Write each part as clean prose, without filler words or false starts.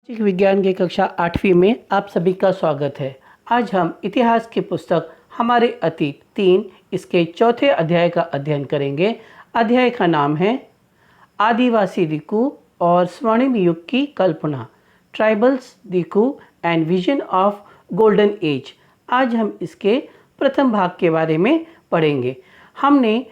सामाजिक विज्ञान की कक्षा 8वीं में आप सभी का स्वागत है। आज हम इतिहास की पुस्तक हमारे अतीत 3 इसके चौथे अध्याय का अध्ययन करेंगे। अध्याय का नाम है आदिवासी दिकू और स्वर्णिम युग की कल्पना, tribals Diku and vision of golden age. आज हम इसके प्रथम भाग के बारे में पढ़ेंगे। हमने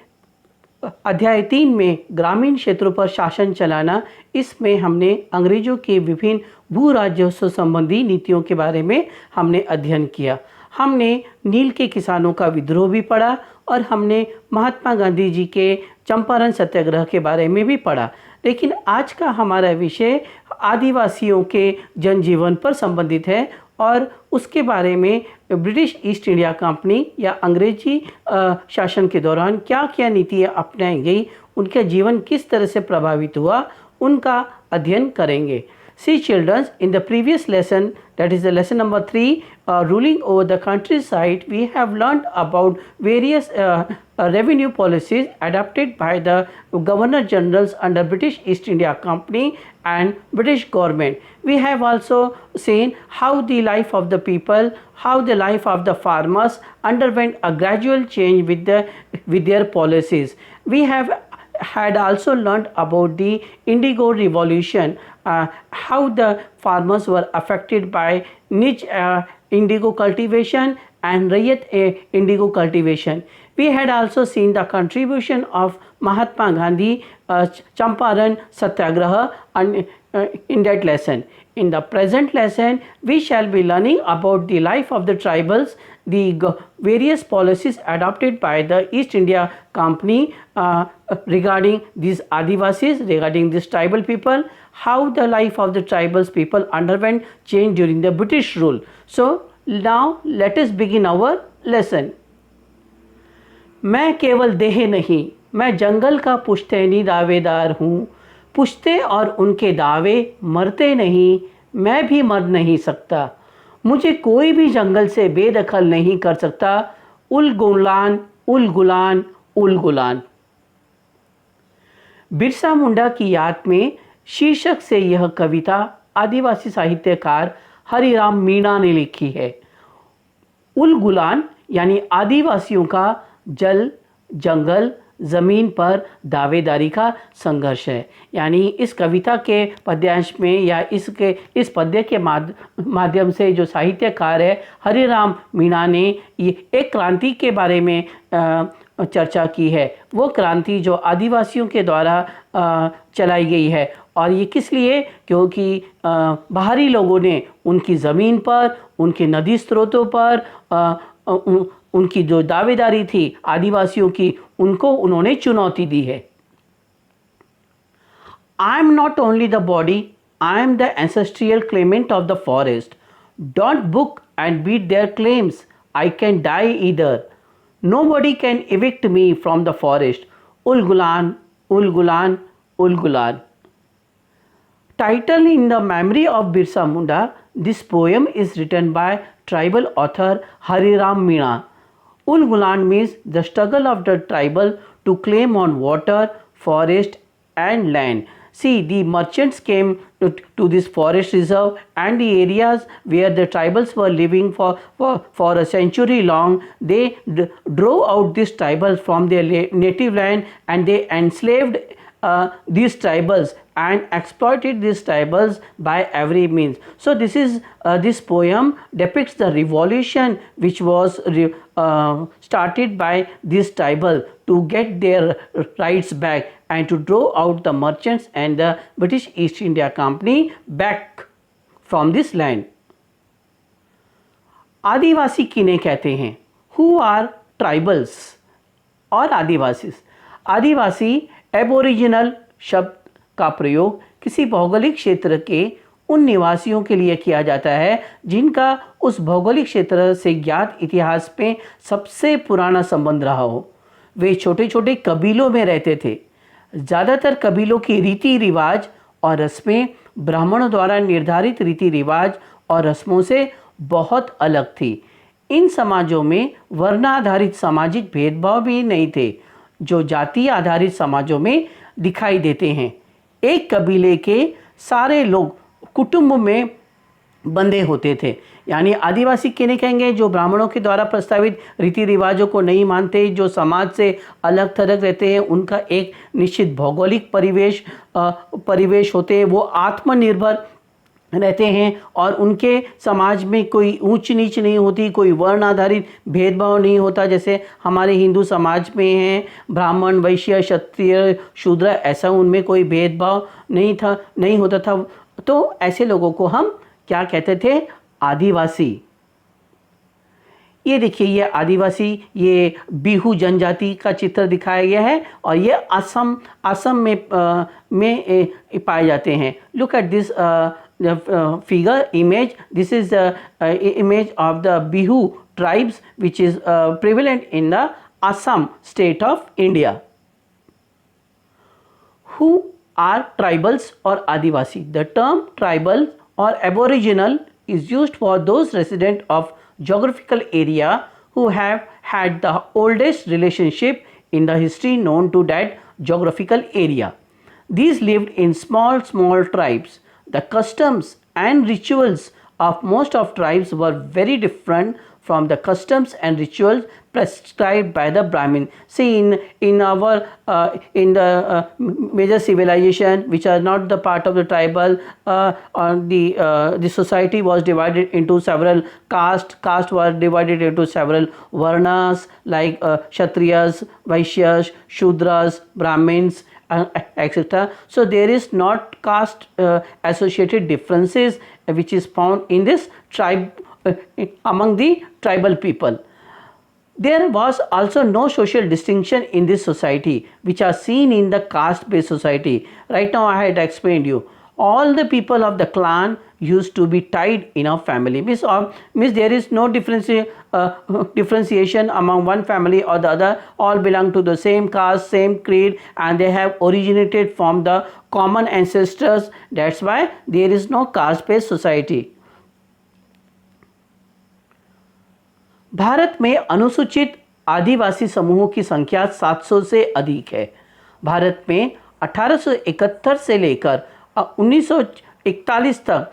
अध्याय 3 में ग्रामीण क्षेत्रों पर शासन चलाना, इसमें हमने अंग्रेजों के विभिन्न भू राजस्व संबंधी नीतियों के बारे में हमने अध्ययन किया। हमने नील के किसानों का विद्रोह भी पढ़ा और हमने महात्मा गांधी जी के चंपारण सत्याग्रह के बारे में भी पढ़ा। लेकिन आज का हमारा विषय आदिवासियों के जनजीवन पर संबंधित है और उसके बारे में ब्रिटिश ईस्ट इंडिया कंपनी या अंग्रेजी शासन के दौरान क्या क्या नीतियाँ अपनाई गई, उनका जीवन किस तरह से प्रभावित हुआ, उनका अध्ययन करेंगे। See children, in the previous lesson, that is the lesson number 3, ruling over the countryside, we have learned about various revenue policies adopted by the governor generals under British East India Company and British government. We have also seen how the life of the people, how the life of the farmers underwent a gradual change with their policies. We had also learned about the Indigo Revolution, how the farmers were affected by niche indigo cultivation and Rayat indigo cultivation. We had also seen the contribution of Mahatma Gandhi Champaran Satyagraha in that lesson. In the present lesson, we shall be learning about the life of the tribals, the various policies adopted by the East India Company regarding these Adivasis, regarding these tribal people, how the life of the tribal people underwent change during the British rule. So now let us begin our lesson. मैं केवल देह नहीं, मैं जंगल का पुश्तैनी दावेदार हूँ। पुश्ते और उनके दावे मरते नहीं, मैं भी मर नहीं सकता। मुझे कोई भी जंगल से बेदखल नहीं कर सकता। उल गुलान उल गुलान उल गुलान। बिरसा मुंडा की याद में शीर्षक से यह कविता आदिवासी साहित्यकार हरिराम मीणा ने लिखी है। उल गुलान यानी आदिवासियों का जल, जंगल, ज़मीन पर दावेदारी का संघर्ष है। यानी इस कविता के पद्यांश में या इस पद्य के माध्यम से जो साहित्यकार है हरिराम मीणा ने ये एक क्रांति के बारे में चर्चा की है। वो क्रांति जो आदिवासियों के द्वारा चलाई गई है और ये किस लिए, क्योंकि बाहरी लोगों ने उनकी ज़मीन पर, उनके नदी स्रोतों पर उनकी जो दावेदारी थी आदिवासियों की, उनको उन्होंने चुनौती दी है। I am not only the body, I am the ancestral claimant of the forest. Don't book and beat their claims. I can die either. Nobody can evict me from the forest. Ul Gulan, Ul Gulan, Ul Gulan. Titled in the memory of Birsa Munda, this poem is written by tribal author Hariram Meena. Ul Gulan means the struggle of the tribal to claim on water, forest and land. See, the merchants came to this forest reserve and the areas where the tribals were living for a century long. They drove out these tribals from their native land and they enslaved these tribals and exploited these tribals by every means. So this poem depicts the revolution which was started by this tribal to get their rights back and to draw out the merchants and the British East India Company back from this land. आदिवासी किन्हें कहते हैं? Who are tribals और आदिवासी? आदिवासी aboriginal शब्द का प्रयोग किसी भौगोलिक क्षेत्र के उन निवासियों के लिए किया जाता है जिनका उस भौगोलिक क्षेत्र से ज्ञात इतिहास में सबसे पुराना संबंध रहा हो। वे छोटे छोटे कबीलों में रहते थे। ज़्यादातर कबीलों की रीति रिवाज और रस्में ब्राह्मणों द्वारा निर्धारित रीति रिवाज और रस्मों से बहुत अलग थी। इन समाजों में वर्णाधारित सामाजिक भेदभाव भी नहीं थे जो जाति आधारित समाजों में दिखाई देते हैं। एक कबीले के सारे लोग कुटुंब में बंधे होते थे। यानी आदिवासी किन्हें कहेंगे? जो ब्राह्मणों के द्वारा प्रस्तावित रीति रिवाजों को नहीं मानते, जो समाज से अलग थलग रहते हैं, उनका एक निश्चित भौगोलिक परिवेश होते हैं, वो आत्मनिर्भर रहते हैं और उनके समाज में कोई ऊंच नीच नहीं होती, कोई वर्ण आधारित भेदभाव नहीं होता जैसे हमारे हिंदू समाज में है, ब्राह्मण वैश्य क्षत्रिय शूद्र, ऐसा उनमें कोई भेदभाव नहीं होता था। तो ऐसे लोगों को हम क्या कहते थे? आदिवासी। ये देखिए, ये आदिवासी, ये बिहू जनजाति का चित्र दिखाया गया है और ये असम में पाए जाते हैं। Look at this figure image. This is the image of the Bihu tribes which is prevalent in the Assam state of India. Who are tribals or Adivasi? The term tribal or aboriginal is used for those residents of geographical area who have had the oldest relationship in the history known to that geographical area. These lived in small tribes. The customs and rituals of most of tribes were very different from the customs and rituals prescribed by the Brahmin. See, in the major civilization which are not the part of the tribal, the society was divided into several castes. Caste was divided into several varnas like Kshatriyas, Vaishyas, Shudras, Brahmins, etc. So there is not caste associated differences which is found in this tribe among the tribal people. There was also no social distinction in this society which are seen in the caste based society. Right now I had explained you, all the people of the clan used to be tied in a family. Means there is no differentiation among one family or the other. All belong to the same caste, same creed, and they have originated from the common ancestors. That's why there is no caste based society. Bharat में अनुसूचित आदिवासी समूहों की संख्या 700 से अधिक है। भारत में 1871 से लेकर 1941 तक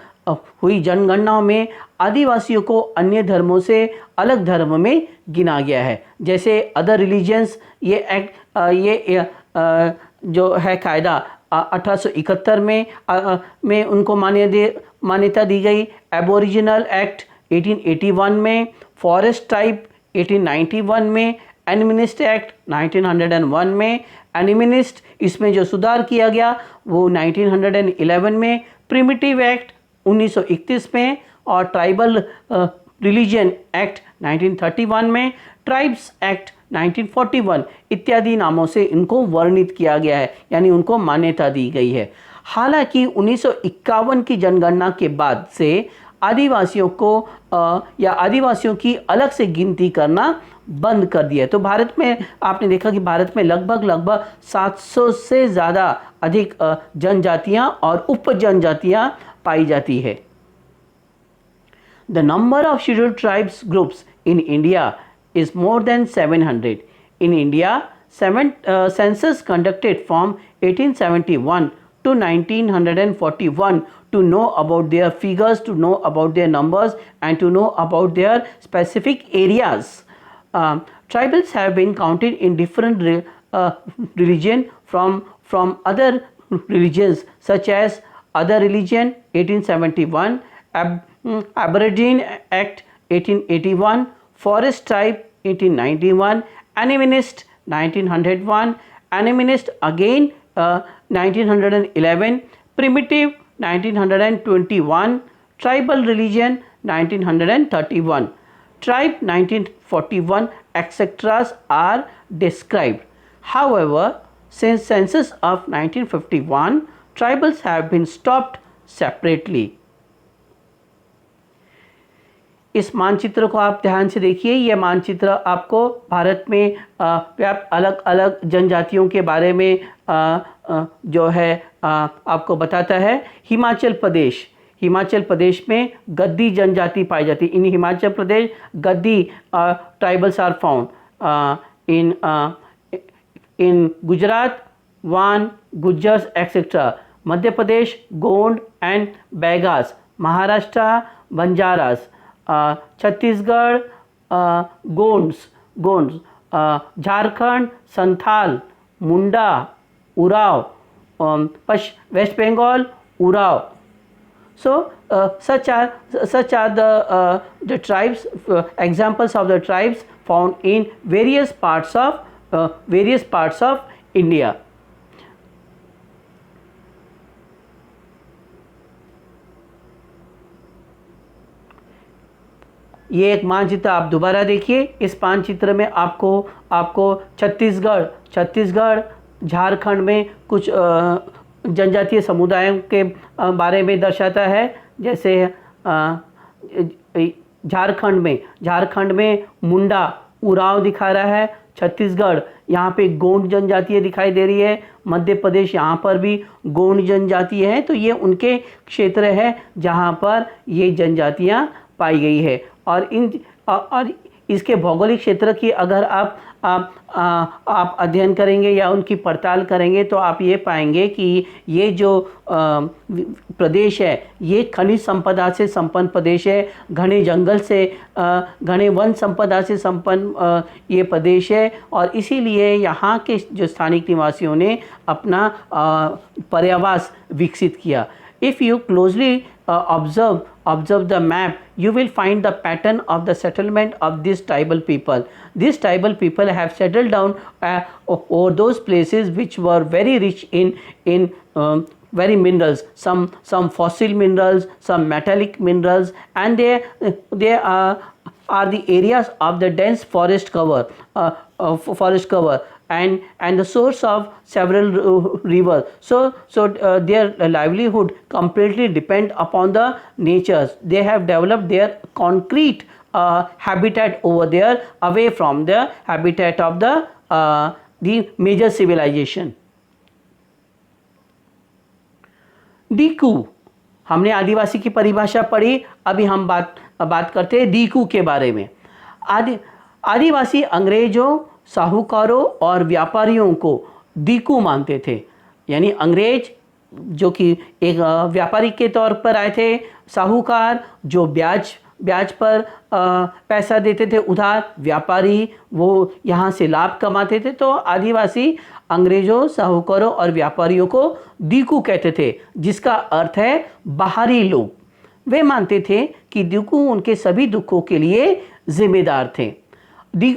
हुई जनगणना में आदिवासियों को अन्य धर्मों से अलग धर्म में गिना गया है। जैसे अदर रिलीजन्स, ये एक्ट जो है कायदा 1871 में उनको मान्यता दी गई। एबोरिजिनल एक्ट 1881 में, फॉरेस्ट टाइप 1891 में, एनिमिनिस्ट एक्ट 1901 में, एनिमिनिस्ट इसमें जो सुधार किया गया वो 1911 में, प्रिमिटिव एक्ट 1931 में और ट्राइबल रिलीजन एक्ट 1931 में, ट्राइब्स एक्ट 1941 इत्यादि नामों से इनको वर्णित किया गया है, यानी उनको मान्यता दी गई है। हालांकि 1951 की जनगणना के बाद से आदिवासियों को या आदिवासियों की अलग से गिनती करना बंद कर दिया। तो भारत में आपने देखा कि भारत में लगभग 700 से ज़्यादा अधिक जनजातियां और उप जनजातियां पाई जाती है। The number of scheduled tribes groups in India is more than 700. In India, census conducted from 1871 to 1941 to know about their figures, to know about their numbers, and to know about their specific areas. Tribals have been counted in different religion from other religions such as other religion 1871, Aboriginal Act 1881, Forest Tribe 1891, Animist 1901, Animist again 1911, Primitive 1921, Tribal Religion 1931, Tribe 1941, etc. are described. However, since census of 1951, tribals have been stopped separately. इस मानचित्र को आप ध्यान से देखिए। यह मानचित्र आपको भारत में व्याप्त अलग अलग जनजातियों के बारे में जो है आपको बताता है। हिमाचल प्रदेश में गद्दी जनजाति पाई जाती है। इन Himachal Pradesh Gaddi tribals are found in Gujarat Van, Gujjars etcetera Madhya Pradesh Gond and Baigas, Maharashtra Banjaras, Chhattisgarh Gonds, Jharkhand Santhal, Munda, Oraon, West Bengal Oraon. So such are the tribes, examples of the tribes found in various parts of India. ये एक मानचित्र आप दोबारा देखिए. इस मानचित्र में आपको छत्तीसगढ़ झारखंड में कुछ जनजातीय समुदायों के बारे में दर्शाता है. जैसे झारखंड में मुंडा उराव दिखा रहा है. छत्तीसगढ़ यहाँ पे गोंड जनजातीय दिखाई दे रही है. मध्य प्रदेश यहाँ पर भी गोंड जनजातीय है. तो ये उनके क्षेत्र है जहाँ पर ये जनजातियाँ पाई गई है. और इसके भौगोलिक क्षेत्र की अगर आप अध्ययन करेंगे या उनकी पड़ताल करेंगे तो आप ये पाएंगे कि ये जो प्रदेश है ये खनिज संपदा से संपन्न प्रदेश है. घने जंगल से घने वन संपदा से संपन्न ये प्रदेश है. और इसीलिए यहाँ के जो स्थानिक निवासियों ने अपना पर्यावास विकसित किया. If you closely observe the map, you will find the pattern of the settlement of these tribal people. These tribal people have settled down over those places which were very rich in very minerals, some fossil minerals, some metallic minerals, and they are the areas of the dense forest cover. And the source of several rivers. So their livelihood completely depend upon the natures. They have developed their concrete habitat over there, away from the habitat of the major civilization. डीकू, हमने आदिवासी की परिभाषा पढ़ी. अभी हम बात करते हैं डीकू के बारे में. आदिवासी अंग्रेजों, साहूकारों और व्यापारियों को डीकू मानते थे. यानी अंग्रेज जो कि एक व्यापारी के तौर पर आए थे, साहूकार जो ब्याज पर पैसा देते थे उधार, व्यापारी वो यहाँ से लाभ कमाते थे. तो आदिवासी अंग्रेजों, साहूकारों और व्यापारियों को डीकू कहते थे, जिसका अर्थ है बाहरी लोग. वे मानते थे कि डीकू उनके सभी दुखों के लिए जिम्मेदार थे.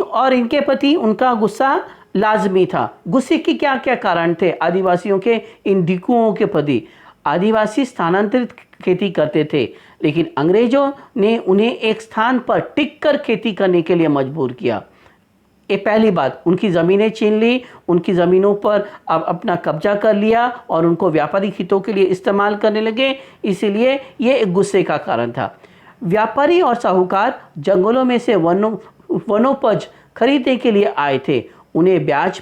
और इनके प्रति उनका गुस्सा लाजमी था. गुस्से के क्या क्या कारण थे आदिवासियों के इन डीकुओं के प्रति? आदिवासी स्थानांतरित खेती करते थे, लेकिन अंग्रेजों ने उन्हें एक स्थान पर टिककर खेती करने के लिए मजबूर किया. ये पहली बात. उनकी ज़मीनें छीन ली, उनकी ज़मीनों पर अब अपना कब्जा कर लिया और उनको व्यापारिक हितों के लिए इस्तेमाल करने लगे. इसीलिए ये एक गुस्से का कारण था. व्यापारी और साहूकार जंगलों में से वनोपज खरीदने के लिए आए थे. उन्हें ब्याज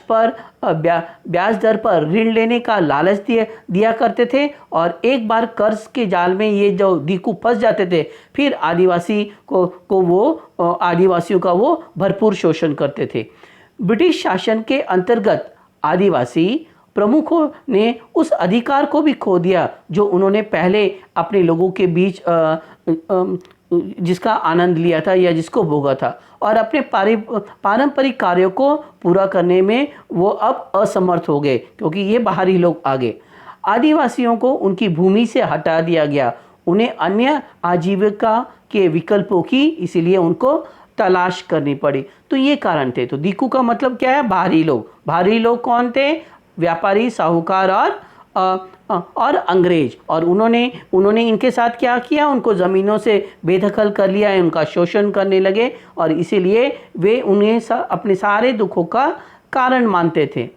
दर पर ऋण लेने का लालच दिया करते थे. और एक बार कर्ज के जाल में ये जो डीकू फंस जाते थे, फिर आदिवासियों का वो भरपूर शोषण करते थे. ब्रिटिश शासन के अंतर्गत आदिवासी प्रमुखों ने उस अधिकार को भी खो दिया जो उन्होंने पहले अपने लोगों के बीच जिसका आनंद लिया था या जिसको भोगा था. और अपने पारंपरिक कार्यों को पूरा करने में वो अब असमर्थ हो गए, क्योंकि ये बाहरी लोग आ गए. आदिवासियों को उनकी भूमि से हटा दिया गया. उन्हें अन्य आजीविका के विकल्पों की इसीलिए उनको तलाश करनी पड़ी. तो ये कारण थे. तो डीकू का मतलब क्या है? बाहरी लोग. बाहरी लोग कौन थे? व्यापारी, साहूकार और अंग्रेज. और उन्होंने इनके साथ क्या किया? उनको ज़मीनों से बेदखल कर लिया, उनका शोषण करने लगे. और इसीलिए वे उन्हें अपने सारे दुखों का कारण मानते थे.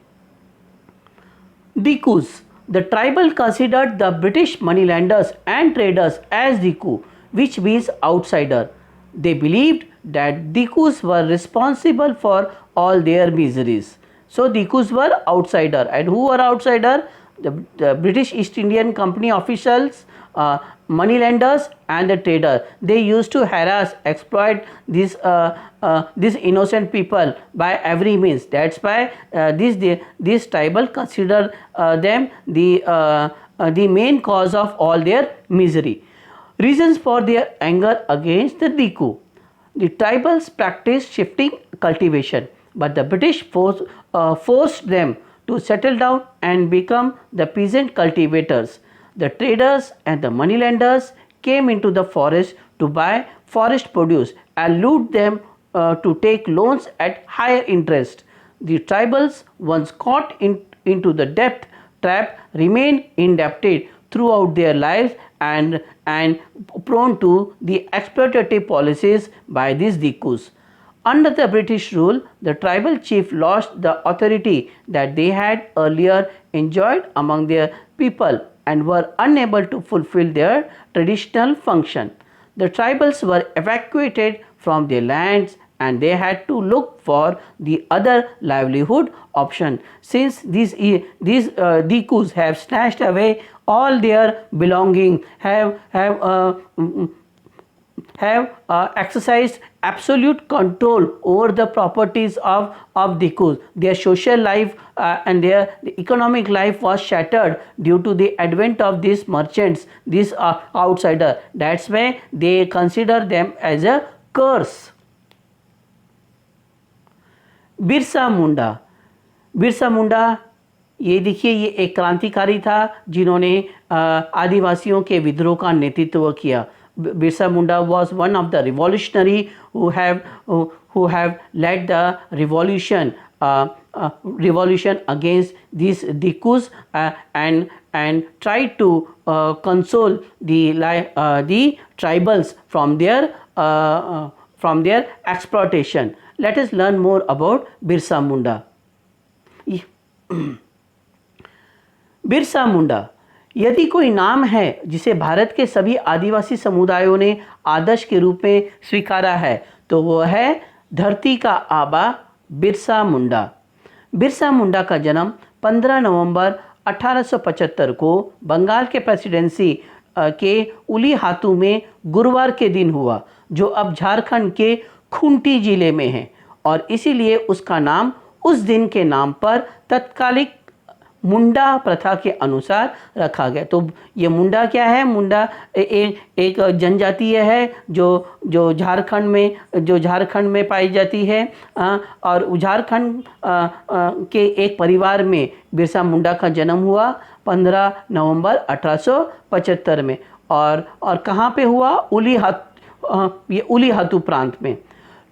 Dikus. The tribal considered the British moneylenders and traders as Diku, which means outsider. They believed that Dikus were responsible for all their miseries. So Dikus were outsider. And who were outsider? The British East Indian Company officials, moneylenders and the trader. They used to harass, exploit these innocent people by every means. That's why these tribal consider them the main cause of all their misery. Reasons for their anger against the Diku. The tribals practiced shifting cultivation, but the British forced them to settle down and become the peasant cultivators. The traders and the moneylenders came into the forest to buy forest produce and lured them to take loans at higher interest. The tribals, once caught into the debt trap, remained indebted throughout their lives and prone to the exploitative policies by these Dikus. Under the British rule, the tribal chief lost the authority that they had earlier enjoyed among their people and were unable to fulfill their traditional function. The tribals were evacuated from their lands and they had to look for the other livelihood option. Since these Dikus have snatched away all their belongings, have exercised absolute control over the properties of Dikus. Their social life and their economic life was shattered due to the advent of these merchants, these outsider. That's why they consider them as a curse. Birsa Munda ये देखिए, ये एक क्रांतिकारी था जिन्होंने आदिवासियों के विद्रोह का नेतृत्व किया. Birsa Munda was one of the revolutionary who have led the revolution against these Dikus and tried to console the tribals from their exploitation. Let us learn more about Birsa Munda. Birsa Munda यदि कोई नाम है जिसे भारत के सभी आदिवासी समुदायों ने आदर्श के रूप में स्वीकारा है तो वह है धरती का आबा बिरसा मुंडा. बिरसा मुंडा का जन्म 15 नवंबर 1875 को बंगाल के प्रेसिडेंसी के उलीहातू में गुरुवार के दिन हुआ, जो अब झारखंड के खूंटी जिले में है, और इसीलिए उसका नाम उस दिन के नाम पर तत्कालिक मुंडा प्रथा के अनुसार रखा गया. तो ये मुंडा क्या है? मुंडा एक जनजातीय है जो झारखंड में पाई जाती है, और झारखंड के एक परिवार में बिरसा मुंडा का जन्म हुआ 15 नवंबर 1875 में. और कहाँ पे हुआ? ये उलीहातू प्रांत में.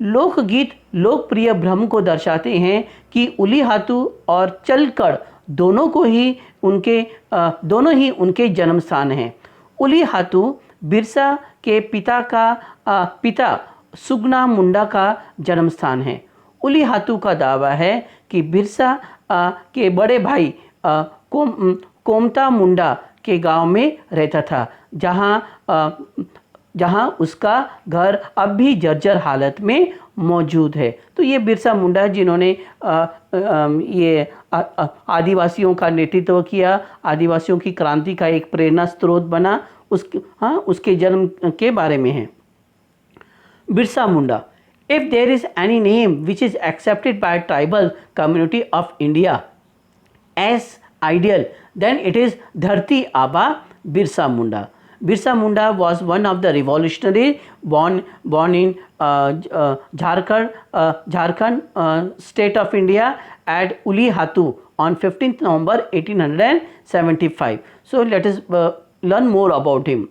लोकगीत लोकप्रिय भ्रम को दर्शाते हैं कि उलीहातू और चलकड़ दोनों ही उनके जन्म स्थान हैं. उलीहातू बिरसा के पिता सुगना मुंडा का जन्म स्थान है. उलीहातू का दावा है कि बिरसा के बड़े भाई कोमता मुंडा के गांव में रहता था, जहां उसका घर अब भी जर्जर हालत में मौजूद है. तो ये बिरसा मुंडा जिन्होंने ये आदिवासियों का नेतृत्व किया, आदिवासियों की क्रांति का एक प्रेरणा स्रोत बना, उसके जन्म के बारे में है. Birsa Munda. If there is any name which is accepted by tribal community of India as ideal, then it is Dharti Aba Birsa Munda. Birsa Munda was one of the revolutionaries born in Jharkhand state of India at Ulihatu on 15th November 1875. So let us learn more about him.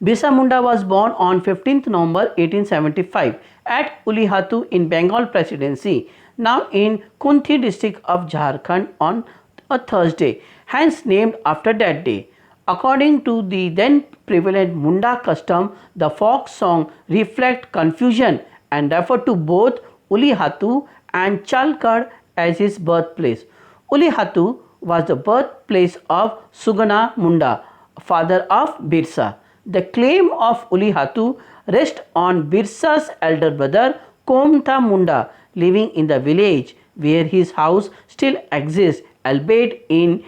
Birsa Munda was born on 15th November 1875 at Ulihatu in Bengal Presidency, now in Kunti district of Jharkhand, on a Thursday, hence named after that day. According to the then prevalent Munda custom, the folk song reflect confusion and refer to both Ulihatu and Chalkar as his birthplace. Ulihatu was the birthplace of Sugana Munda, father of Birsa. The claim of Ulihatu rests on Birsa's elder brother Komta Munda, living in the village where his house still exists, albeit in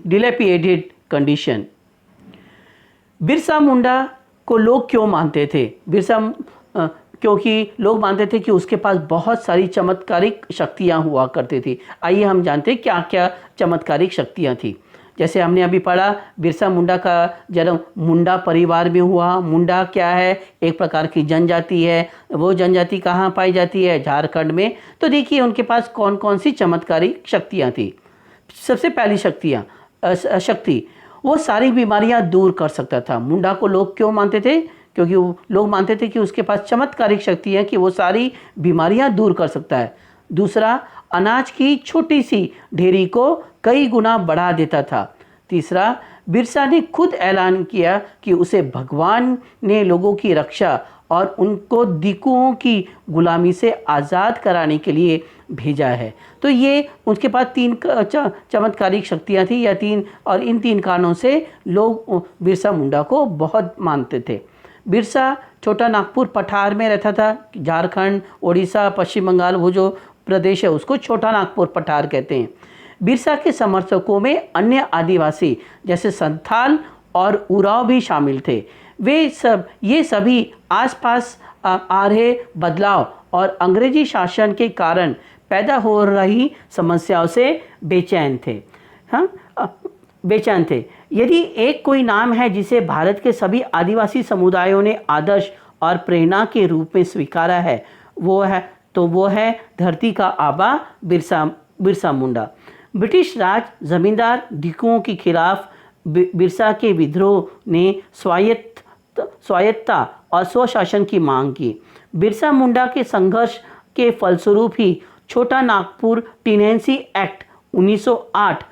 dilapidated condition. Birsa Munda को लोग क्यों मानते थे? क्योंकि लोग मानते थे कि उसके पास बहुत सारी चमत्कारिक शक्तियाँ हुआ करती थी. आइए हम जानते हैं क्या क्या चमत्कारिक शक्तियाँ थी. जैसे हमने अभी पढ़ा, बिरसा मुंडा का जन्म मुंडा परिवार में हुआ। मुंडा क्या है? एक प्रकार की जनजाति है। वो जनजाति कहाँ पाई जाती है? झारखंड में। तो देखिए उनके पास कौन कौन सी चमत्कारिक शक्तियाँ थी। सबसे पहली शक्ति, वो सारी बीमारियां दूर कर सकता था। मुंडा को लोग क्यों मानते थे? क्योंकि वो लोग मानते थे कि उसके पास चमत्कारिक शक्ति है कि वो सारी बीमारियां दूर कर सकता है। दूसरा, अनाज की छोटी सी ढेरी को कई गुना बढ़ा देता था। तीसरा, बिरसा ने खुद ऐलान किया कि उसे भगवान ने लोगों की रक्षा और उनको दिकुओं की गुलामी से आज़ाद कराने के लिए भेजा है। तो ये उसके पास तीन चमत्कारिक शक्तियाँ थी या तीन, और इन तीन कारणों से लोग बिरसा मुंडा को बहुत मानते थे। बिरसा छोटा नागपुर पठार में रहता था। झारखंड, उड़ीसा, पश्चिम बंगाल, वो जो प्रदेश है उसको छोटा नागपुर पठार कहते हैं। बिरसा के समर्थकों में अन्य आदिवासी जैसे संथाल और उराव भी शामिल थे। ये सभी आसपास आ रहे बदलाव और अंग्रेजी शासन के कारण पैदा हो रही समस्याओं से बेचैन थे। बेचैन थे। यदि एक कोई नाम है जिसे भारत के सभी आदिवासी समुदायों ने आदर्श और प्रेरणा के रूप में स्वीकारा है, वो है धरती का आबा बिरसा मुंडा। ब्रिटिश राज जमींदार दिकुओं के खिलाफ बिरसा के विद्रोह ने स्वायत्तता और स्वशासन की मांग की। बिरसा मुंडा के संघर्ष के फलस्वरूप ही छोटा नागपुर टेनेंसी एक्ट 1908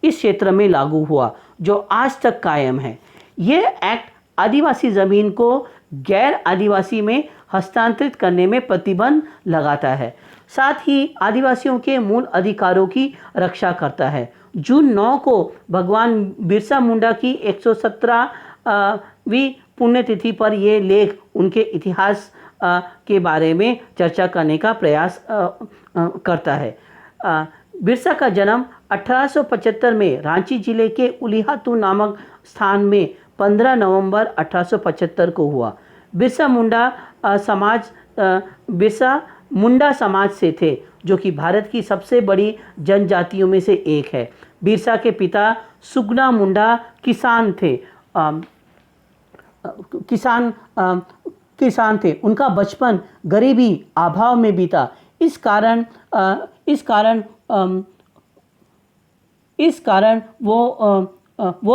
इस क्षेत्र में लागू हुआ, जो आज तक कायम है। यह एक्ट आदिवासी ज़मीन को गैर आदिवासी में हस्तांतरित करने में प्रतिबंध लगाता है, साथ ही आदिवासियों के मूल अधिकारों की रक्षा करता है। जून 9 को भगवान बिरसा मुंडा की 117वीं पुण्यतिथि पर यह लेख उनके इतिहास के बारे में चर्चा करने का प्रयास करता है। बिरसा का जन्म 1875 में रांची जिले के उलिहातू नामक स्थान में 15 नवंबर 1875 को हुआ। बिरसा मुंडा समाज से थे, जो कि भारत की सबसे बड़ी जनजातियों में से एक है। बिरसा के पिता सुगना मुंडा किसान थे। उनका बचपन गरीबी अभाव में बीता। इस कारण वो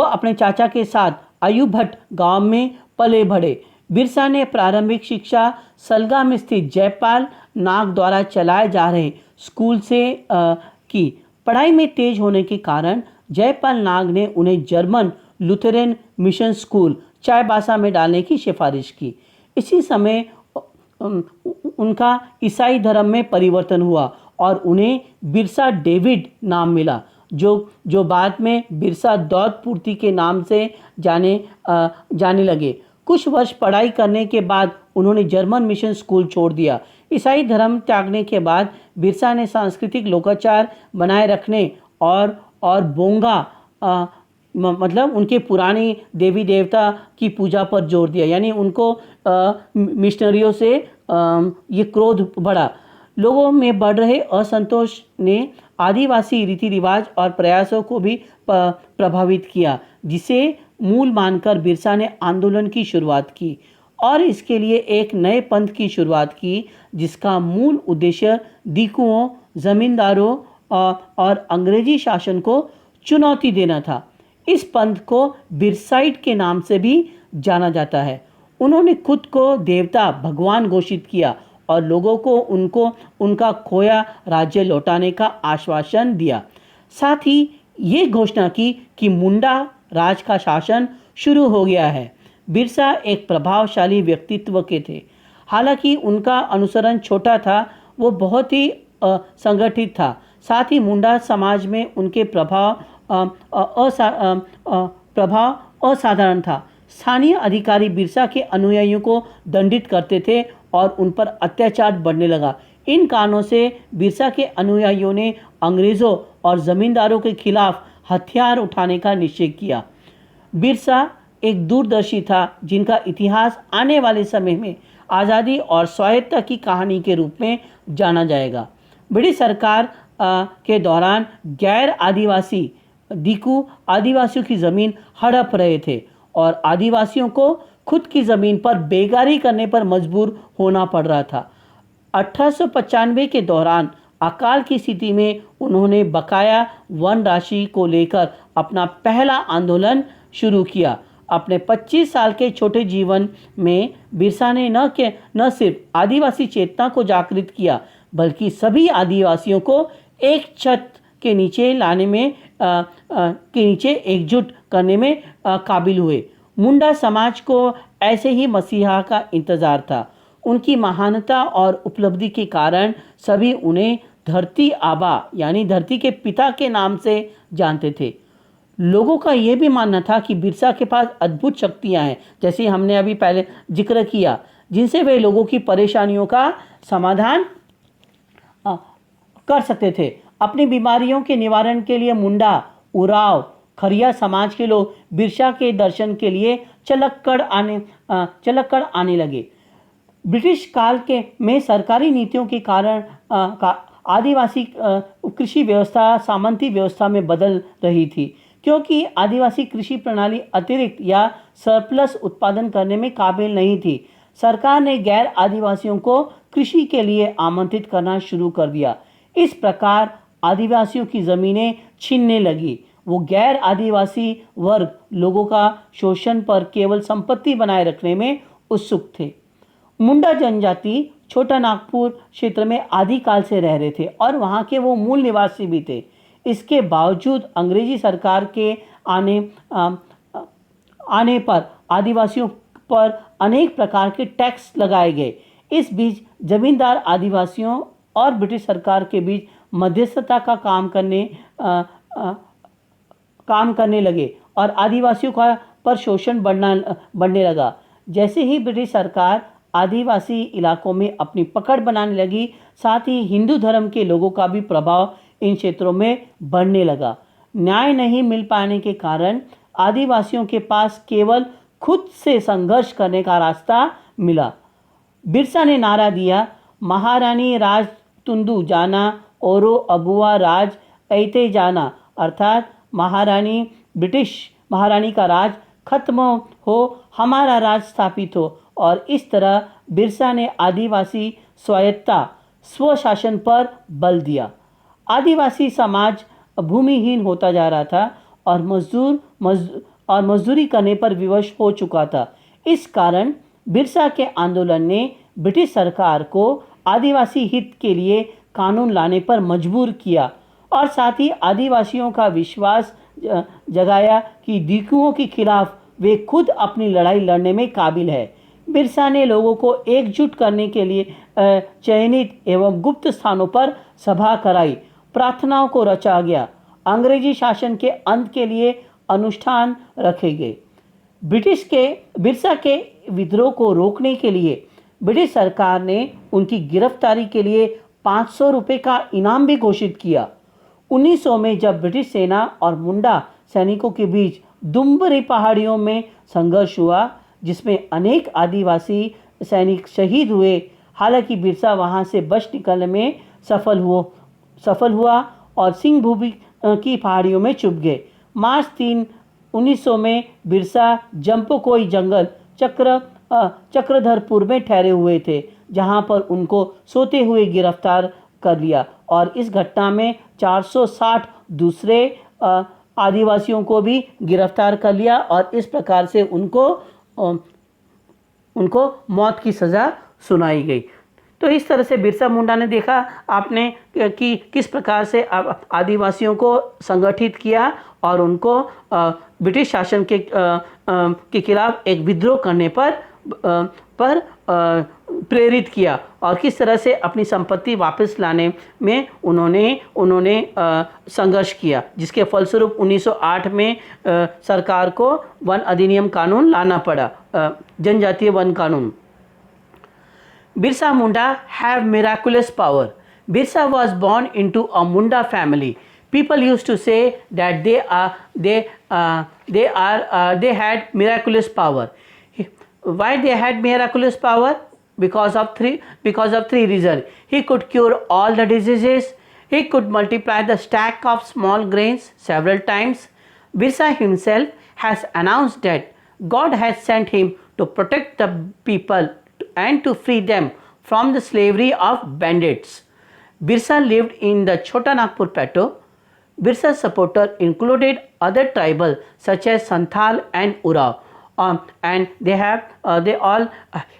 अपने चाचा के साथ आयुभट्ट गांव में पले बढ़े। बिरसा ने प्रारंभिक शिक्षा सलगा में स्थित जयपाल नाग द्वारा चलाए जा रहे स्कूल से की। पढ़ाई में तेज होने के कारण जयपाल नाग ने उन्हें German Lutheran mission school Chaibasa में डालने की सिफारिश की। इसी समय उनका ईसाई धर्म में परिवर्तन हुआ और उन्हें बिरसा डेविड नाम मिला, जो बाद में बिरसा दौद पूर्ति के नाम से जाने लगे। कुछ वर्ष पढ़ाई करने के बाद उन्होंने जर्मन मिशन स्कूल छोड़ दिया। ईसाई धर्म त्यागने के बाद बिरसा ने सांस्कृतिक लोकाचार बनाए रखने और बोंगा मतलब उनके पुराने देवी देवता की पूजा पर जोर दिया। यानी उनको मिशनरियों से ये क्रोध बढ़ा। लोगों में बढ़ रहे असंतोष ने आदिवासी रीति रिवाज और प्रयासों को भी प्रभावित किया, जिसे मूल मानकर बिरसा ने आंदोलन की शुरुआत की और इसके लिए एक नए पंथ की शुरुआत की, जिसका मूल उद्देश्य दिकुओं, जमींदारों और अंग्रेजी शासन को चुनौती देना था। इस पंथ को बिरसाइट के नाम से भी जाना जाता है। उन्होंने खुद को देवता भगवान घोषित किया और लोगों को उनका खोया राज्य लौटाने का आश्वासन दिया। साथ ही ये घोषणा की कि मुंडा राज का शासन शुरू हो गया है। बिरसा एक प्रभावशाली व्यक्तित्व के थे। हालांकि उनका अनुसरण छोटा था, वो बहुत ही संगठित था। साथ ही मुंडा समाज में उनके प्रभाव असाधारण था। स्थानीय अधिकारी बिरसा के अनुयायियों को दंडित करते थे और उन पर अत्याचार बढ़ने लगा। इन कारणों से बिरसा के अनुयायियों ने अंग्रेज़ों और ज़मींदारों के खिलाफ हथियार उठाने का निश्चय किया। बिरसा एक दूरदर्शी था, जिनका इतिहास आने वाले समय में आज़ादी और स्वायत्तता की कहानी के रूप में जाना जाएगा। ब्रिटिश सरकार के दौरान गैर आदिवासी दीकू आदिवासियों की ज़मीन हड़प रहे थे और आदिवासियों को खुद की ज़मीन पर बेगारी करने पर मजबूर होना पड़ रहा था। 1895 के दौरान अकाल की स्थिति में उन्होंने बकाया वन राशि को लेकर अपना पहला आंदोलन शुरू किया। अपने 25 साल के छोटे जीवन में बिरसा ने न सिर्फ आदिवासी चेतना को जागृत किया, बल्कि सभी आदिवासियों को एक छत के नीचे लाने में के नीचे एकजुट करने में काबिल हुए। मुंडा समाज को ऐसे ही मसीहा का इंतजार था। उनकी महानता और उपलब्धि के कारण सभी उन्हें धरती आबा यानी धरती के पिता के नाम से जानते थे। लोगों का यह भी मानना था कि बिरसा के पास अद्भुत शक्तियां हैं, जैसे हमने अभी पहले जिक्र किया, जिनसे वे लोगों की परेशानियों का समाधान कर सकते थे। अपनी बीमारियों के निवारण के लिए मुंडा, उराव, खरिया समाज के लोग बिरसा के दर्शन के लिए चलक्कड़ आने लगे। ब्रिटिश काल के में सरकारी नीतियों के कारण आदिवासी कृषि व्यवस्था सामंती व्यवस्था में बदल रही थी, क्योंकि आदिवासी कृषि प्रणाली अतिरिक्त या सरप्लस उत्पादन करने में काबिल नहीं थी। सरकार ने गैर आदिवासियों को कृषि के लिए आमंत्रित करना शुरू कर दिया। इस प्रकार आदिवासियों की ज़मीनें छीनने लगी। वो गैर आदिवासी वर्ग लोगों का शोषण पर केवल संपत्ति बनाए रखने में उत्सुक थे। मुंडा जनजाति छोटा नागपुर क्षेत्र में आदिकाल से रह रहे थे और वहाँ के वो मूल निवासी भी थे। इसके बावजूद अंग्रेजी सरकार के आने पर आदिवासियों पर अनेक प्रकार के टैक्स लगाए गए। इस बीच जमींदार आदिवासियों और ब्रिटिश सरकार के बीच मध्यस्थता का काम करने लगे और आदिवासियों का पर शोषण बढ़ने लगा। जैसे ही ब्रिटिश सरकार आदिवासी इलाकों में अपनी पकड़ बनाने लगी, साथ ही हिंदू धर्म के लोगों का भी प्रभाव इन क्षेत्रों में बढ़ने लगा। न्याय नहीं मिल पाने के कारण आदिवासियों के पास केवल खुद से संघर्ष करने का रास्ता मिला। बिरसा ने नारा दिया, महारानी राज तुंदू जाना औरो अबुआ राज ऐते जाना, अर्थात ब्रिटिश महारानी का राज खत्म हो, हमारा राज स्थापित हो। और इस तरह बिरसा ने आदिवासी स्वायत्तता स्वशासन पर बल दिया। आदिवासी समाज भूमिहीन होता जा रहा था और मजदूरी करने पर विवश हो चुका था। इस कारण बिरसा के आंदोलन ने ब्रिटिश सरकार को आदिवासी हित के लिए कानून लाने पर मजबूर किया और साथ ही आदिवासियों का विश्वास जगाया कि दीकुओं के खिलाफ वे खुद अपनी लड़ाई लड़ने में काबिल है। बिरसा ने लोगों को एकजुट करने के लिए चयनित एवं गुप्त स्थानों पर सभा कराई, प्रार्थनाओं को रचा गया। अंग्रेजी शासन के अंत के लिए अनुष्ठान रखे गए। बिरसा के विद्रोह को रोकने के लिए ब्रिटिश सरकार ने उनकी गिरफ्तारी के लिए 500 रुपये का इनाम भी घोषित किया। 1900 में जब ब्रिटिश सेना और मुंडा सैनिकों के बीच दुम्बरी पहाड़ियों में संघर्ष हुआ, जिसमें अनेक आदिवासी सैनिक शहीद हुए, हालांकि बिरसा वहां से बच निकलने में सफल हुआ और सिंहभूमि की पहाड़ियों में छुप गए। मार्च 3, 1900 में बिरसा जंपोकोई जंगल चक्रधरपुर में ठहरे हुए थे, जहां पर उनको सोते हुए गिरफ्तार कर लिया और इस घटना में 460 दूसरे आदिवासियों को भी गिरफ्तार कर लिया और इस प्रकार से उनको मौत की सज़ा सुनाई गई। तो इस तरह से बिरसा मुंडा ने देखा आपने कि किस प्रकार से आदिवासियों को संगठित किया और उनको ब्रिटिश शासन के खिलाफ एक विद्रोह करने पर प्रेरित किया और किस तरह से अपनी संपत्ति वापस लाने में उन्होंने संघर्ष किया, जिसके फलस्वरूप 1908 में सरकार को वन अधिनियम कानून लाना पड़ा, जनजातीय वन कानून। Birsa Munda have miraculous power. Birsa was born into a Munda family. People used to say that they had miraculous power. Why they had miraculous power? Because of three reasons. He could cure all the diseases. He could multiply the stack of small grains several times. Birsa himself has announced that God has sent him to protect the people and to free them from the slavery of bandits. Birsa lived in the Chota Nagpur plateau. Birsa's supporters included other tribal such as Santhal and Urao, and they all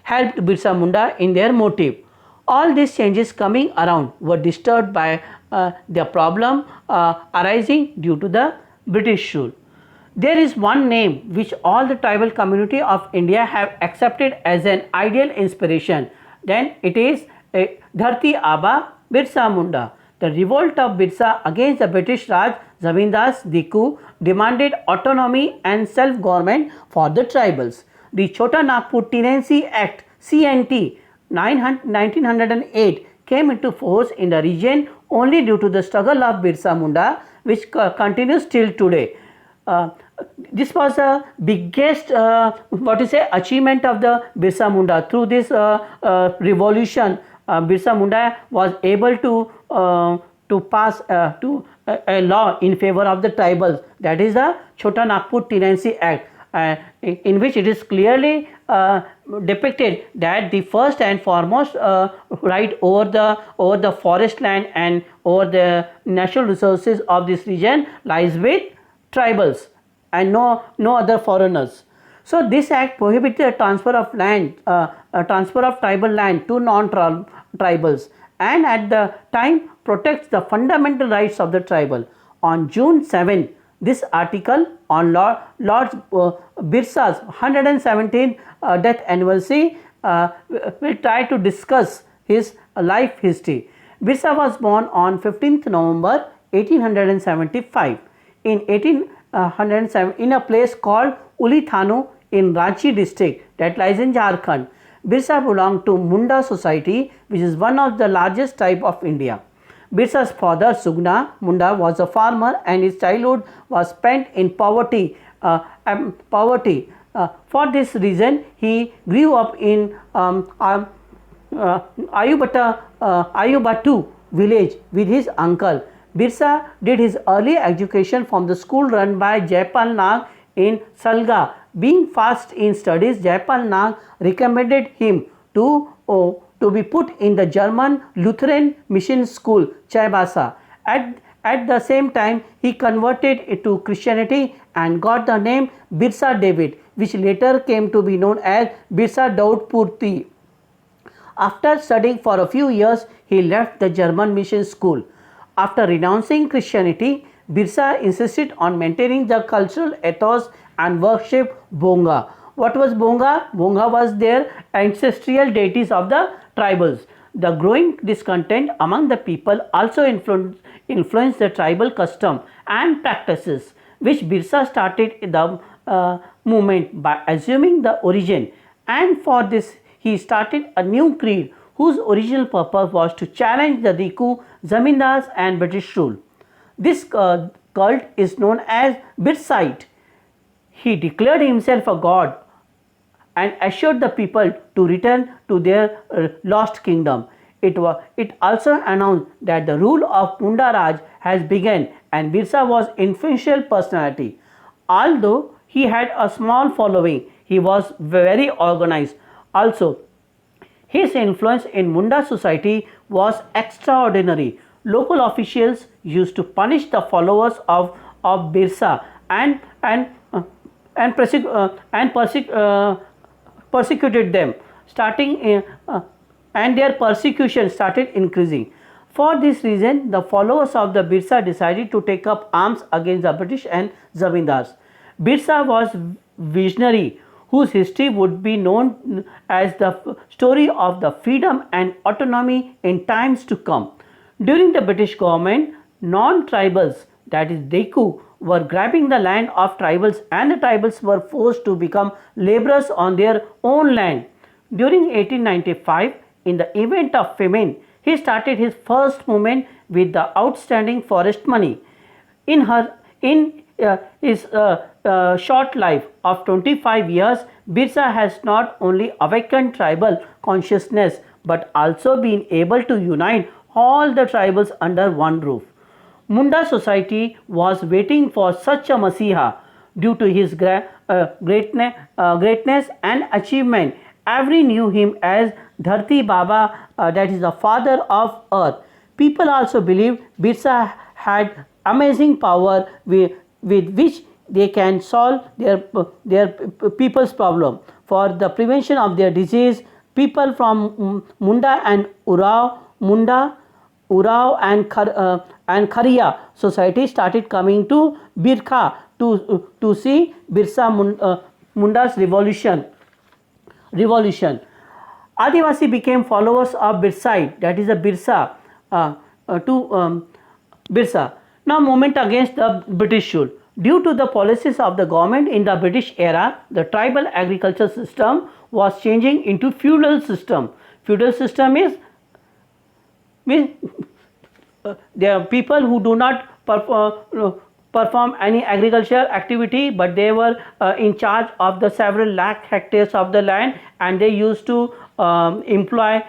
helped Birsa Munda in their motive. All these changes coming around were disturbed by the problem arising due to the British rule. There is one name which all the tribal community of India have accepted as an ideal inspiration. Then it is Dharti Aba Birsa Munda. The revolt of Birsa against the British Raj Zamindars Diku demanded autonomy and self-government for the tribals. The Chota Nagpur Tenancy Act CNT 1908 came into force in the region only due to the struggle of Birsa Munda, which continues till today. This was the biggest achievement of the Birsa Munda. Through this revolution, Birsa Munda was able to pass a law in favor of the tribals, that is the Chota Nagpur Tenancy Act, in which it is clearly depicted that the first and foremost right over the forest land and over the natural resources of this region lies with tribals and no other foreigners. So this act prohibited the transfer of land, transfer of tribal land to non-tribals, and at the time protects the fundamental rights of the tribal. On June 7, this article on Lord Birsa's 117th death anniversary will try to discuss his life history. Birsa was born on 15th November 1875 in 1807 in a place called Ulithanu in Ranchi district that lies in Jharkhand. Birsa belonged to Munda society, which is one of the largest tribe of India. Birsa's father Sugna Munda was a farmer and his childhood was spent in poverty. For this reason, he grew up in Ayubatu village with his uncle. Birsa did his early education from the school run by Jaipal Nag in Salga. Being fast in studies, Jaipal Nag recommended him to be put in the German Lutheran mission school Chaibasa. At the same time, he converted to Christianity and got the name Birsa David, which later came to be known as Birsa Daud Purti. After studying for a few years, he left the German mission school. After renouncing Christianity, Birsa insisted on maintaining the cultural ethos and worship Bonga. What was Bonga? Bonga was their ancestral deities of the tribals. The growing discontent among the people also influenced the tribal custom and practices, which Birsa started the movement by assuming the origin, and for this he started a new creed whose original purpose was to challenge the Diku, Zamindars and British rule. This cult is known as Birsite. He declared himself a god and assured the people to return to their lost kingdom. It also announced that the rule of Munda Raj has begun, and Birsa was influential personality. Although he had a small following, he was very organized. Also, his influence in Munda society was extraordinary. Local officials used to punish the followers of Birsa and persecuted them, and their persecution started increasing. For this reason, the followers of the Birsa decided to take up arms against the British and Zamindars. Birsa was visionary, whose history would be known as the story of the freedom and autonomy in times to come. During the British government, non-tribals, that is Deku, were grabbing the land of tribals, and the tribals were forced to become laborers on their own land. During 1895, in the event of famine, he started his first movement with the outstanding forest money. In his short life of 25 years, Birsa has not only awakened tribal consciousness but also been able to unite all the tribals under one roof. Munda society was waiting for such a Masiha due to his greatness and achievement. Every knew him as Dharti Baba, that is the father of earth. People also believed Birsa had amazing power with which they can solve their people's problem. For the prevention of their disease, people from Munda and Urao and Khariya society started coming to Birkha to see Munda's revolution. Adivasi became followers of Birsai, that is a Birsa. Now, movement against the British rule. Due to the policies of the government in the British era, the tribal agriculture system was changing into feudal system. Feudal system is there are people who do not perform any agricultural activity, but they were in charge of the several lakh hectares of the land, and they used to employ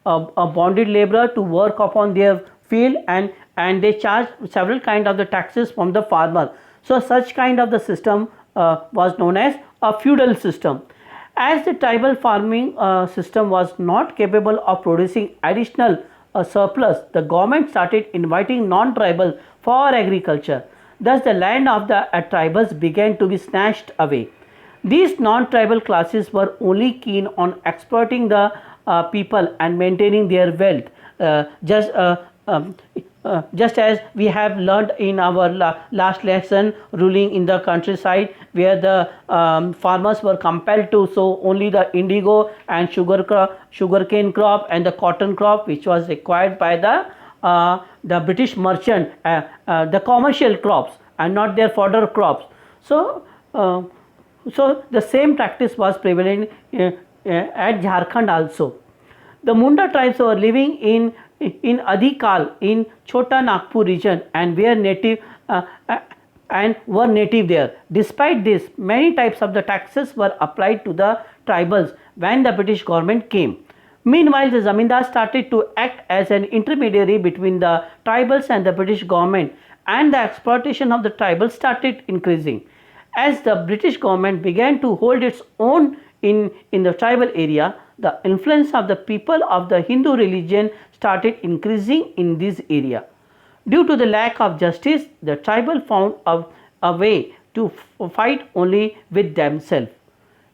a bonded laborer to work upon their field, and they charge several kind of the taxes from the farmer. So such kind of the system was known as a feudal system. As the tribal farming system was not capable of producing additional surplus, the government started inviting non-tribal for agriculture. Thus the land of the tribals began to be snatched away. These non-tribal classes were only keen on exploiting the people and maintaining their wealth. Just as we have learned in our last lesson, ruling in the countryside, where the farmers were compelled to sow only the indigo and sugarcane crop and the cotton crop, which was required by the British merchant, the commercial crops, and not their fodder crops. So the same practice was prevalent at Jharkhand also. The Munda tribes were living in Adhikal in Chota Nagpur region and were native there. Despite this, many types of the taxes were applied to the tribals when the British government came. Meanwhile, the zamindar started to act as an intermediary between the tribals and the British government, and the exploitation of the tribals started increasing. As the British government began to hold its own in the tribal area, the influence of the people of the Hindu religion started increasing in this area. Due to the lack of justice, the tribal found a way to fight only with themselves.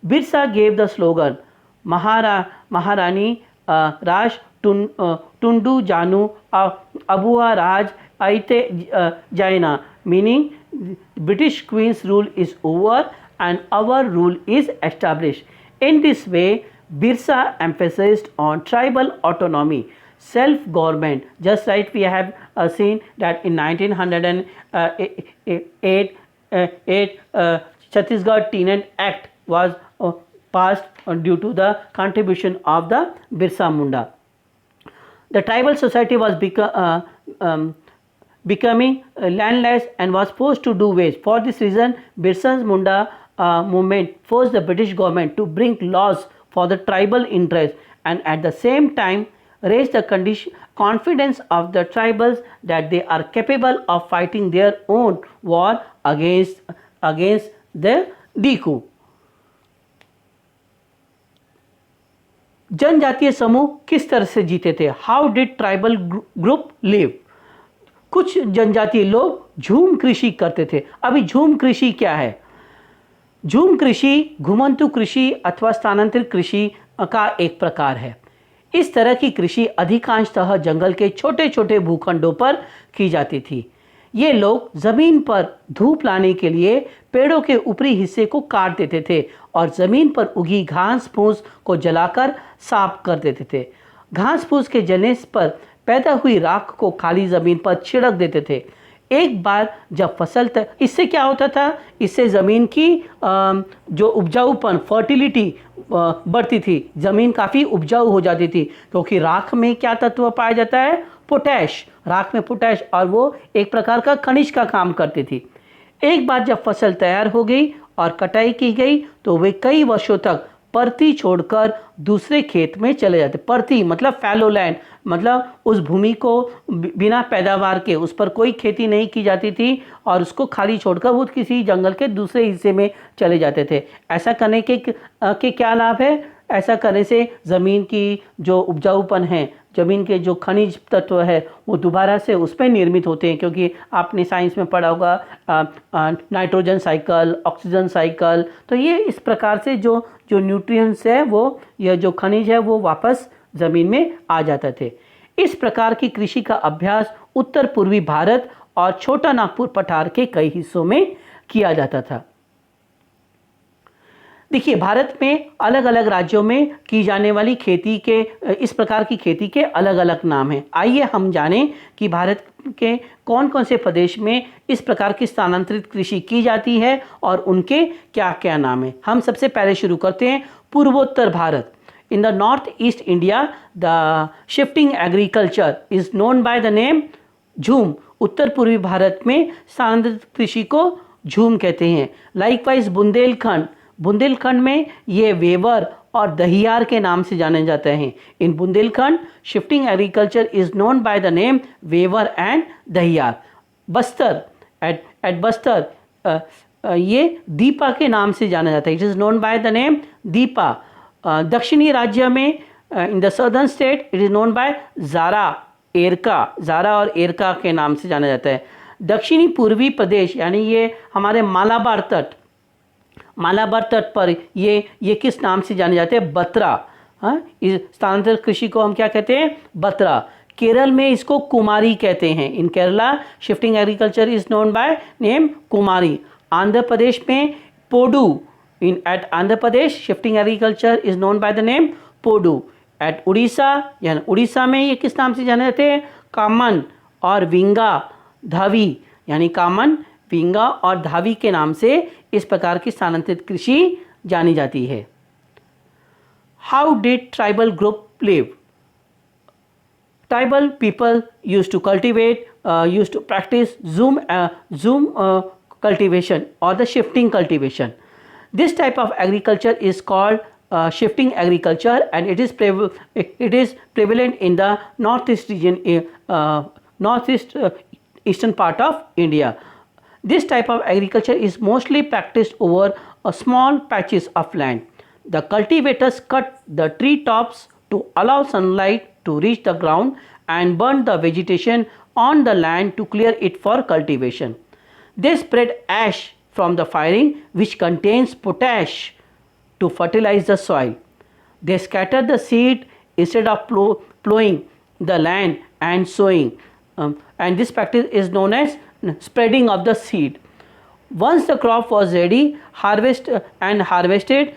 Birsa gave the slogan Maharani Raj Tundu Janu Abua Raj Aite Jaina, meaning British Queen's rule is over and our rule is established. In this way, Birsa emphasized on tribal autonomy, self-government. Just like we have seen that in 1908, Chhattisgarh Tenant Act was passed due to the contribution of the Birsa Munda. The tribal society was becoming landless and was forced to do wage. For this reason, Birsa Munda movement forced the British government to bring laws for the tribal interest, and at the same time raise the confidence of the tribals that they are capable of fighting their own war against the Diku. जनजातीय समूह किस तरह से जीते थे? How did tribal group live? कुछ जनजातीय लोग झूम कृषि करते थे. अभी झूम कृषि क्या है? झूम कृषि घुमंतु कृषि अथवा स्थानांतरित कृषि का एक प्रकार है. इस तरह की कृषि अधिकांशतः जंगल के छोटे छोटे भूखंडों पर की जाती थी. ये लोग जमीन पर धूप लाने के लिए पेड़ों के ऊपरी हिस्से को काट देते थे और जमीन पर उगी घास फूस को जलाकर साफ कर देते थे. घास फूस के जलने पर पैदा हुई राख को खाली जमीन पर छिड़क देते थे. एक बार जब फसल इससे क्या होता था? इससे ज़मीन की जो उपजाऊपन, फर्टिलिटी बढ़ती थी. ज़मीन काफ़ी उपजाऊ हो जाती थी क्योंकि राख में क्या तत्व पाया जाता है? पोटैश. राख में पोटैश, और वो एक प्रकार का खनिज का काम करती थी. एक बार जब फसल तैयार हो गई और कटाई की गई तो वे कई वर्षों तक परती छोड़कर दूसरे खेत में चले जाते। परती मतलब फैलो लैंड, मतलब उस भूमि को बिना पैदावार के उस पर कोई खेती नहीं की जाती थी और उसको खाली छोड़कर वो किसी जंगल के दूसरे हिस्से में चले जाते थे। ऐसा करने के क्या लाभ है? ऐसा करने से ज़मीन की जो उपजाऊपन है, ज़मीन के जो खनिज तत्व है वो दोबारा से उस पर निर्मित होते हैं, क्योंकि आपने साइंस में पढ़ा होगा नाइट्रोजन साइकिल, ऑक्सीजन साइकिल। तो ये इस प्रकार से जो जो न्यूट्रिएंट्स है वो, यह जो खनिज है वो वापस ज़मीन में आ जाते थे। इस प्रकार की कृषि का अभ्यास उत्तर पूर्वी भारत और छोटा नागपुर पठार के कई हिस्सों में किया जाता था। देखिए, भारत में अलग अलग राज्यों में की जाने वाली खेती के, इस प्रकार की खेती के अलग अलग नाम हैं। आइए हम जानें कि भारत के कौन कौन से प्रदेश में इस प्रकार की स्थानांतरित कृषि की जाती है और उनके क्या क्या नाम हैं। हम सबसे पहले शुरू करते हैं पूर्वोत्तर Bharat. In the north east India the shifting agriculture is known by the name झूम। उत्तर पूर्वी भारत में स्थानांतरित कृषि को झूम कहते हैं। लाइकवाइज बुंदेलखंड, बुंदेलखंड में ये वेवर और दहियार के नाम से जाने जाते हैं। In Bundelkhand shifting agriculture is known by the name Bewar and Dahiyar. Bastar, at Bastar ये दीपा के नाम से जाना जाता है। It is known by the name Deepa. दक्षिणी राज्य में in the southern state it is known by Zara, Erka, Zara और एरका के नाम से जाना जाता है। दक्षिणी पूर्वी प्रदेश यानी ये हमारे मालाबार तट, मालाबार तट पर ये किस नाम से जाने जाते हैं? बत्रा। हाँ, इस स्थानांतरित कृषि को हम क्या कहते हैं? बत्रा। केरल में इसको कुमारी कहते हैं। In Kerala shifting agriculture is known by name Kumari. Andhra Pradesh में Podu, in at Andhra Pradesh shifting agriculture is known by the name Podu. At Orissa, यानी उड़ीसा में ये किस नाम से जाने जाते हैं? कामन और विंगा धावी, यानी कामन, विंगा और धावी के नाम से इस प्रकार की स्थानांतरित कृषि जानी जाती है। How did tribal group live? Tribal people use to cultivate, use to practice zoom cultivation or the shifting cultivation. This type of agriculture is called shifting agriculture, and it is prevalent in the northeast region, eastern part of India. This type of agriculture is mostly practiced over small patches of land. The cultivators cut the tree tops to allow sunlight to reach the ground and burn the vegetation on the land to clear it for cultivation. They spread ash from the firing, which contains potash, to fertilize the soil. They scatter the seed instead of plowing the land and sowing, and this practice is known as spreading of the seed. Once the crop was ready, harvested,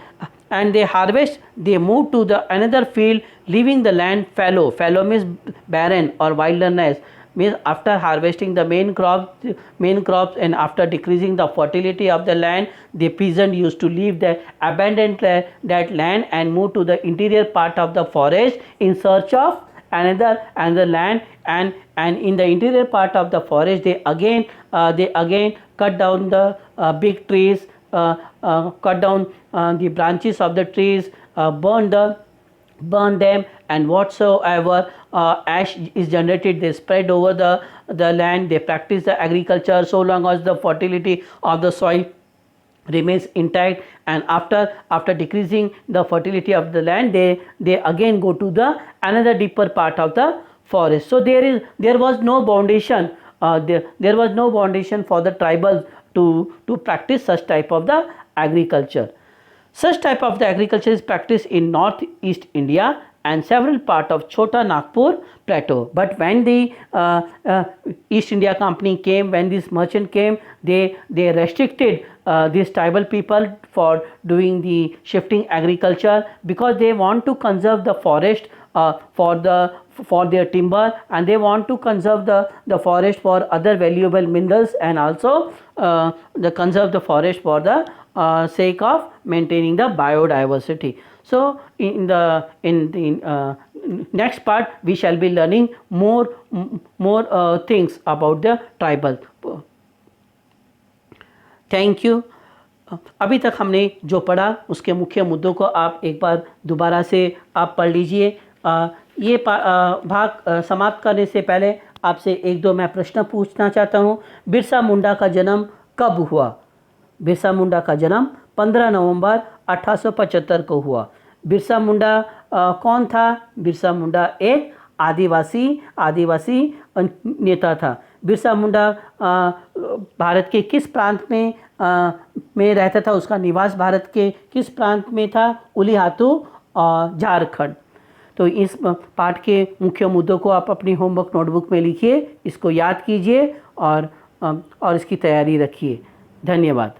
and they moved to the another field, leaving the land fallow. Fallow means barren or wilderness. Means after harvesting the main crops and after decreasing the fertility of the land, the peasant used to leave the abandoned that land and move to the interior part of the forest in search of another land, and in the interior part of the forest they again cut down the big trees, cut down the branches of the trees, burn them, and whatsoever ash is generated they spread over the land. They practice the agriculture so long as the fertility of the soil remains intact, and after decreasing the fertility of the land they again go to the another deeper part of the forest. So there was no foundation, there was no foundation for the tribals to practice such type of the agriculture. Such type of the agriculture is practiced in northeast India and several part of Chota Nagpur plateau. But when the East India Company came, when this merchant came, they restricted these tribal people for doing the shifting agriculture, because they want to conserve the forest for their timber, and they want to conserve the forest for other valuable minerals, and also the conserve the forest for the sake of maintaining the biodiversity. So in the next part we shall be learning more things about the tribal. Thank you. अभी तक हमने जो पढ़ा उसके मुख्य मुद्दों को आप एक बार दोबारा से आप पढ़ लीजिए। ये भाग समाप्त करने से पहले आपसे एक दो मैं प्रश्न पूछना चाहता हूँ। बिरसा मुंडा का जन्म कब हुआ? बिरसा मुंडा का जन्म 15 नवंबर 1875 को हुआ। बिरसा मुंडा कौन था? बिरसा मुंडा एक आदिवासी नेता था। बिरसा मुंडा भारत के किस प्रांत में रहता था? उसका निवास भारत के किस प्रांत में था? उलिहातू और झारखंड। तो इस पाठ के मुख्य मुद्दों को आप अपनी होमवर्क नोटबुक में लिखिए, इसको याद कीजिए और इसकी तैयारी रखिए। धन्यवाद।